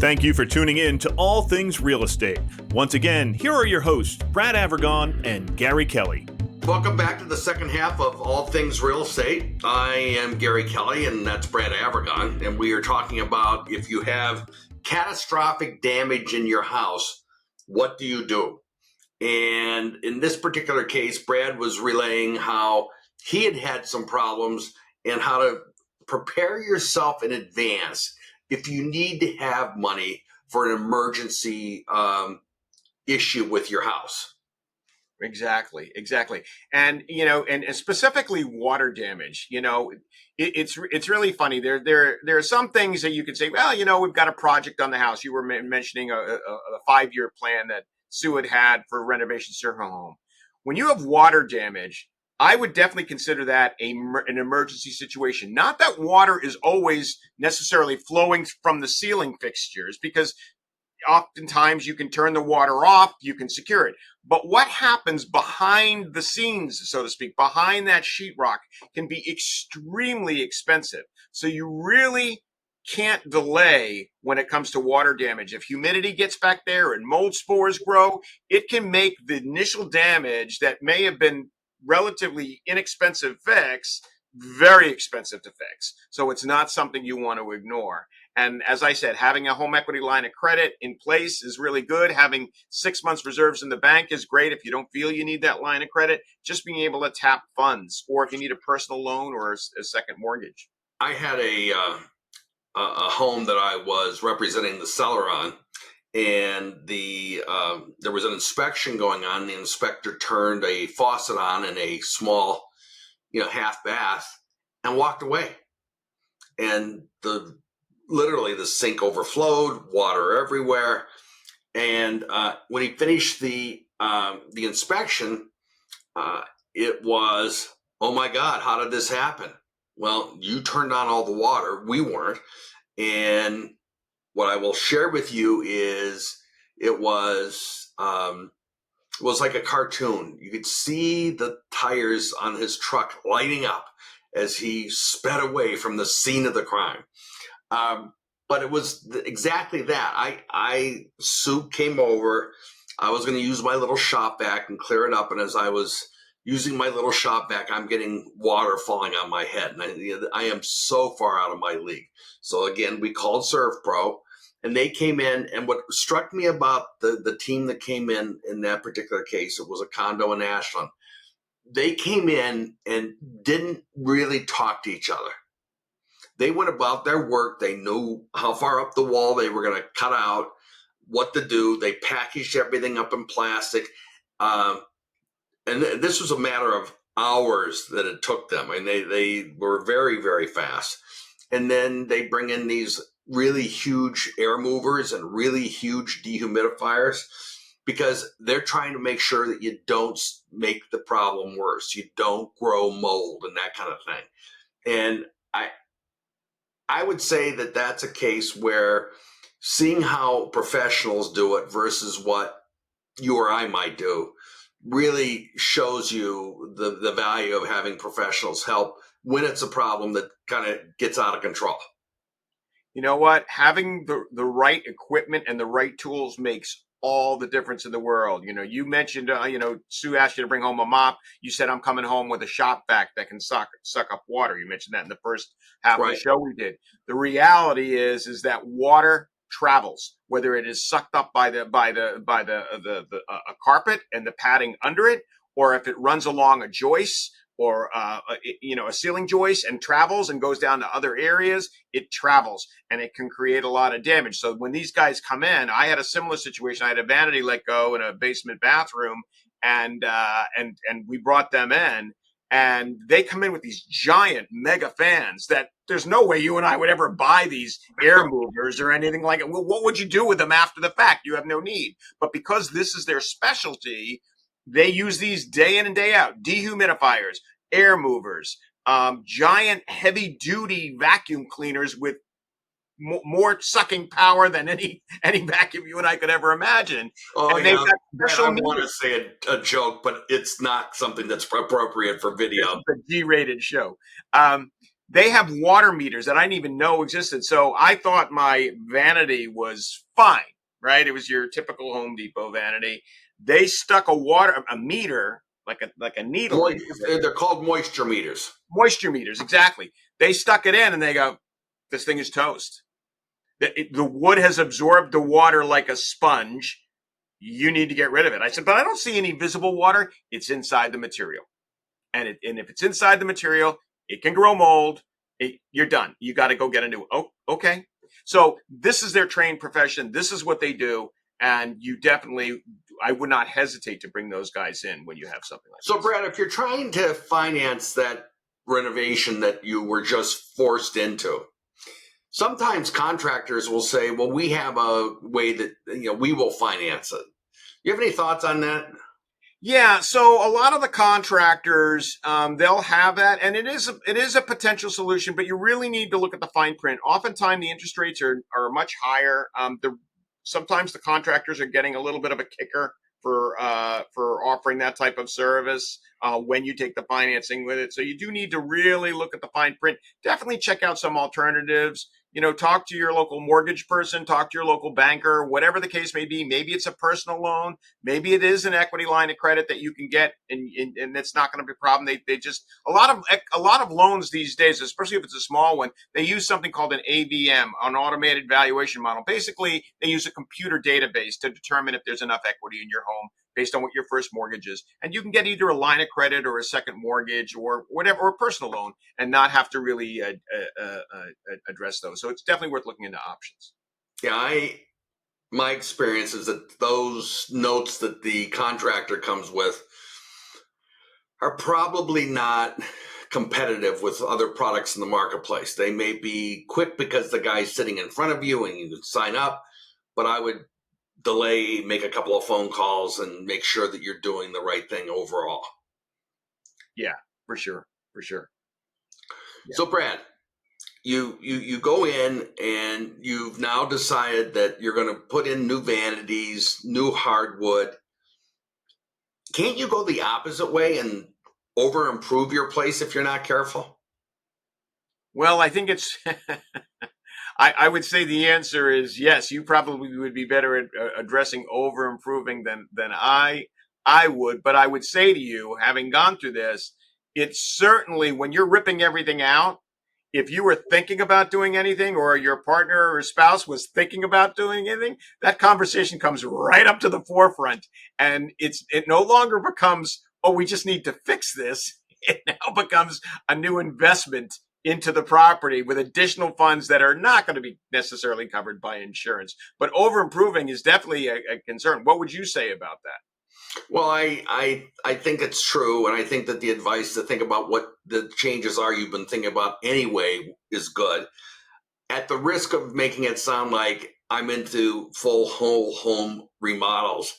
Thank you for tuning in to All Things Real Estate. Once again, here are your hosts, Brad Avergon and Gary Kelley. Welcome back to the second half of All Things Real Estate. I am Gary Kelley, and that's Brad Avergon, and we are talking about if you have catastrophic damage in your house, what do you do? And in this particular case, Brad was relaying how he had some problems and how to prepare yourself in advance if you need to have money for an emergency issue with your house. Exactly. And, and specifically water damage, it's really funny. There are some things that you could say, well, we've got a project on the house. You were mentioning a 5-year plan that Sue had for renovations to her home. When you have water damage, I would definitely consider that an emergency situation. Not that water is always necessarily flowing from the ceiling fixtures, because oftentimes you can turn the water off, you can secure it. But what happens behind the scenes, so to speak, behind that sheetrock can be extremely expensive. So you really can't delay when it comes to water damage. If humidity gets back there and mold spores grow, it can make the initial damage that may have been relatively inexpensive fix very expensive to fix. So it's not something you want to ignore. And as I said, having a home equity line of credit in place is really good. Having 6 months reserves in the bank is great if you don't feel you need that line of credit. Just being able to tap funds, or if you need a personal loan or a second mortgage. I had a home that I was representing the seller on, and there was an inspection going on. The inspector turned a faucet on in a small, half bath and walked away. And literally the sink overflowed, water everywhere. And when he finished the inspection, it was, oh my God, how did this happen? Well, you turned on all the water. We weren't. And what I will share with you is it was like a cartoon. You could see the tires on his truck lighting up as he sped away from the scene of the crime. But it was exactly that. Sue came over. I was going to use my little shop vac and clear it up. And as I was using my little shop vac, I'm getting water falling on my head. And I am so far out of my league. So again, we called ServPro, and they came in. And what struck me about the team that came in that particular case, it was a condo in Ashland. They came in and didn't really talk to each other. They went about their work. They knew how far up the wall they were going to cut out, what to do. They packaged everything up in plastic. And this was a matter of hours that it took them. I mean, they were very, very fast. And then they bring in these really huge air movers and really huge dehumidifiers, because they're trying to make sure that you don't make the problem worse. You don't grow mold and that kind of thing. And I would say that that's a case where seeing how professionals do it versus what you or I might do really shows you the value of having professionals help when it's a problem that kind of gets out of control. You know what? Having the right equipment and the right tools makes all the difference in the world. You mentioned, Sue asked you to bring home a mop. You said, I'm coming home with a shop vac that can suck up water. You mentioned that in the first half of the show we did. The reality is that water travels, whether it is sucked up by a carpet and the padding under it, or if it runs along a joist or a ceiling joist and travels and goes down to other areas, it travels and it can create a lot of damage. So when these guys come in, I had a similar situation. I had a vanity let go in a basement bathroom, and we brought them in, and they come in with these giant mega fans that there's no way you and I would ever buy these air movers or anything like it. Well, what would you do with them after the fact? You have no need. But because this is their specialty, they use these day in and day out. Dehumidifiers, air movers, giant heavy duty vacuum cleaners with more sucking power than any vacuum you and I could ever imagine. Oh, and I want to say a joke, but it's not something that's appropriate for video. It's a G-rated show. They have water meters that I didn't even know existed. So I thought my vanity was fine, right? It was your typical Home Depot vanity. They stuck a meter, like a needle into it. They're called moisture meters. Moisture meters, exactly. They stuck it in and they go, this thing is toast. The wood has absorbed the water like a sponge. You need to get rid of it. I said, but I don't see any visible water. It's inside the material. And if it's inside the material, it can grow mold. You're done. You got to go get a new one. Oh, okay. So this is their trained profession. This is what they do. And you definitely, I would not hesitate to bring those guys in when you have something like So, this. Brad, if you're trying to finance that renovation that you were just forced into, sometimes contractors will say, well, we have a way that, we will finance it. You have any thoughts on that? Yeah, so a lot of the contractors, they'll have that, and it is a potential solution, but you really need to look at the fine print. Oftentimes, the interest rates are much higher. Sometimes the contractors are getting a little bit of a kicker for offering that type of service when you take the financing with it. So you do need to really look at the fine print. Definitely check out some alternatives. Talk to your local mortgage person, talk to your local banker, whatever the case may be. Maybe it's a personal loan. Maybe it is an equity line of credit that you can get, and it's not going to be a problem. They just a lot of loans these days, especially if it's a small one, they use something called an AVM, an automated valuation model. Basically, they use a computer database to determine if there's enough equity in your home based on what your first mortgage is, and you can get either a line of credit or a second mortgage or whatever, or a personal loan, and not have to really address those. So it's definitely worth looking into options. Yeah, my experience is that those notes that the contractor comes with are probably not competitive with other products in the marketplace. They may be quick because the guy's sitting in front of you and you can sign up, but I would delay, make a couple of phone calls, and make sure that you're doing the right thing overall. Yeah, for sure. Yeah. So, Brad, you go in and you've now decided that you're going to put in new vanities, new hardwood. Can't you go the opposite way and over improve your place if you're not careful? Well, I think it's. I would say the answer is yes. You probably would be better at addressing over improving than I would. But I would say to you, having gone through this, it's certainly when you're ripping everything out. If you were thinking about doing anything, or your partner or spouse was thinking about doing anything, that conversation comes right up to the forefront, and it no longer becomes, oh, we just need to fix this. It now becomes a new investment into the property with additional funds that are not going to be necessarily covered by insurance. But over improving is definitely a concern. What would you say about that? Well, I think it's true, and I think that the advice to think about what the changes are you've been thinking about anyway is good. At the risk of making it sound like I'm into full whole home remodels,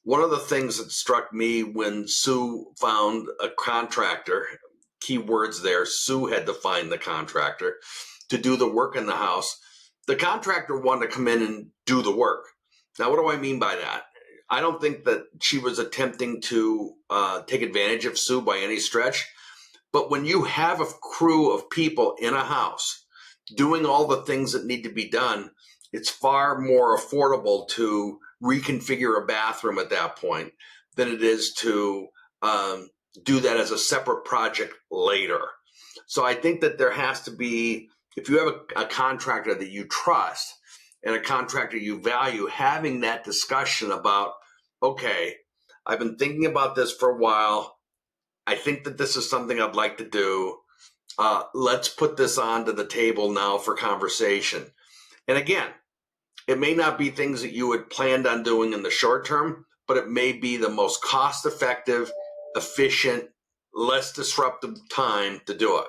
one of the things that struck me when Sue found a contractor, key words there, Sue had to find the contractor to do the work in the house. The contractor wanted to come in and do the work. Now, what do I mean by that? I don't think that she was attempting to take advantage of Sue by any stretch. But when you have a crew of people in a house doing all the things that need to be done, it's far more affordable to reconfigure a bathroom at that point than it is to do that as a separate project later. So I think that there has to be, if you have a contractor that you trust and a contractor you value, having that discussion about, okay, I've been thinking about this for a while. I think that this is something I'd like to do. Let's put this onto the table now for conversation. And again, it may not be things that you had planned on doing in the short term, but it may be the most cost-effective, efficient, less disruptive time to do it.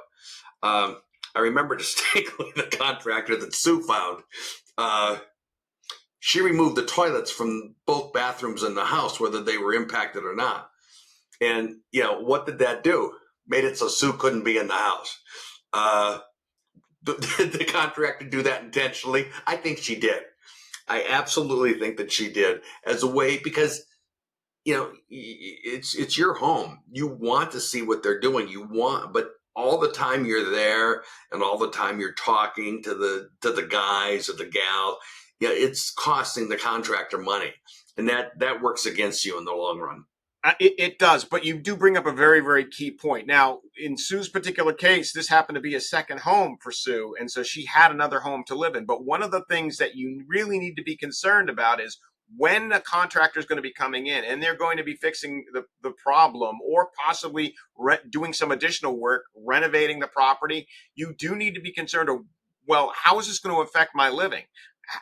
I remember distinctly the contractor that Sue found. She removed the toilets from both bathrooms in the house, whether they were impacted or not. And, what did that do? Made it so Sue couldn't be in the house. Did the contractor do that intentionally? I think she did. I absolutely think that she did, as a way, because, it's your home. You want to see what they're doing. But all the time you're there and all the time you're talking to the guys or the gal, yeah, it's costing the contractor money, and that works against you in the long run. It does, but you do bring up a very, very key point. Now, in Sue's particular case, this happened to be a second home for Sue, and so she had another home to live in. But one of the things that you really need to be concerned about is when a contractor is going to be coming in and they're going to be fixing the problem or possibly doing some additional work, renovating the property, you do need to be concerned of, well, how is this going to affect my living?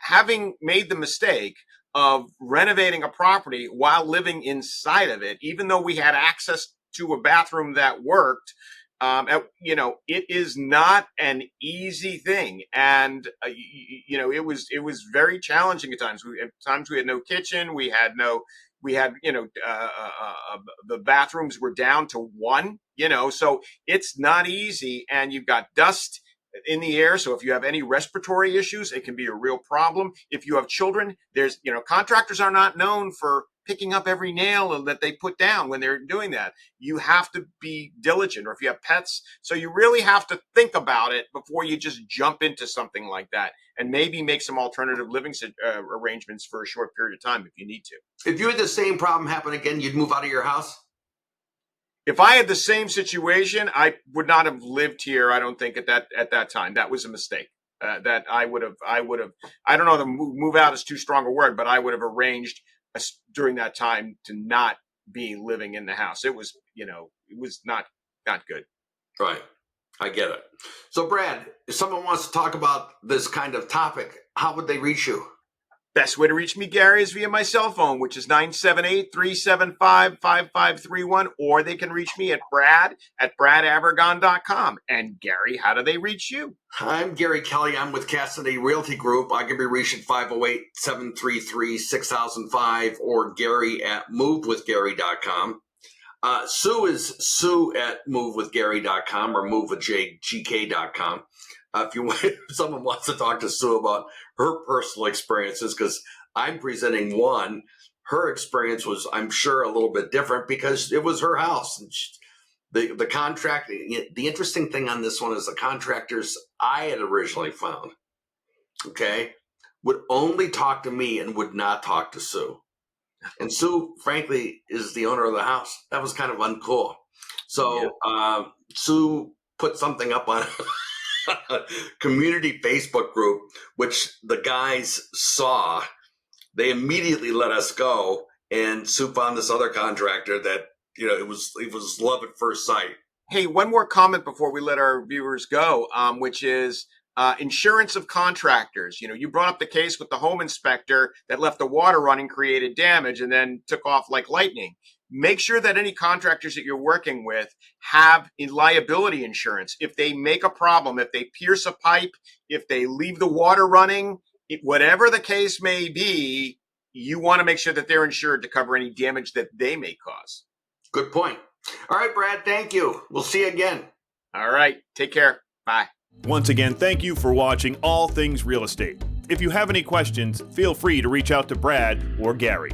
Having made the mistake of renovating a property while living inside of it, even though we had access to a bathroom that worked, it is not an easy thing, and it was very challenging at times. We had no kitchen. The bathrooms were down to one. So it's not easy, and you've got dust in the air. So if you have any respiratory issues, it can be a real problem. If you have children, contractors are not known for picking up every nail that they put down when they're doing that. You have to be diligent, or if you have pets. So you really have to think about it before you just jump into something like that, and maybe make some alternative living arrangements for a short period of time if you need to. If you had the same problem happen again, you'd move out of your house? If I had the same situation, I would not have lived here. I don't think at that time. That was a mistake. That I would have. I don't know. The move out is too strong a word, but I would have arranged during that time to not be living in the house. It was not good. Right. I get it. So, Brad, if someone wants to talk about this kind of topic, how would they reach you? Best way to reach me, Gary, is via my cell phone, which is 978-375-5531, or they can reach me at brad@bradavergon.com. And Gary, how do they reach you? I'm Gary Kelley. I'm with Cassidy Realty Group. I can be reached at 508-733-6005 or Gary@movewithgary.com. Sue is Sue@movewithgary.com or movewithgk.com. If someone wants to talk to Sue about her personal experiences, because I'm presenting one, her experience was, I'm sure, a little bit different because it was her house. And the contract, the interesting thing on this one is the contractors I had originally found, okay, would only talk to me and would not talk to Sue. And Sue, frankly, is the owner of the house. That was kind of uncool. So Sue put something up on community Facebook group, which the guys saw. They immediately let us go, and Sue found this other contractor that it was love at first sight. Hey, one more comment before we let our viewers go, which is insurance of contractors. You brought up the case with the home inspector that left the water running, created damage, and then took off like lightning. Make sure that any contractors that you're working with have liability insurance. If they make a problem, if they pierce a pipe, if they leave the water running, whatever the case may be, you want to make sure that they're insured to cover any damage that they may cause. Good point. All right, Brad, thank you. We'll see you again. All right. Take care. Bye. Once again, thank you for watching All Things Real Estate. If you have any questions, feel free to reach out to Brad or Gary.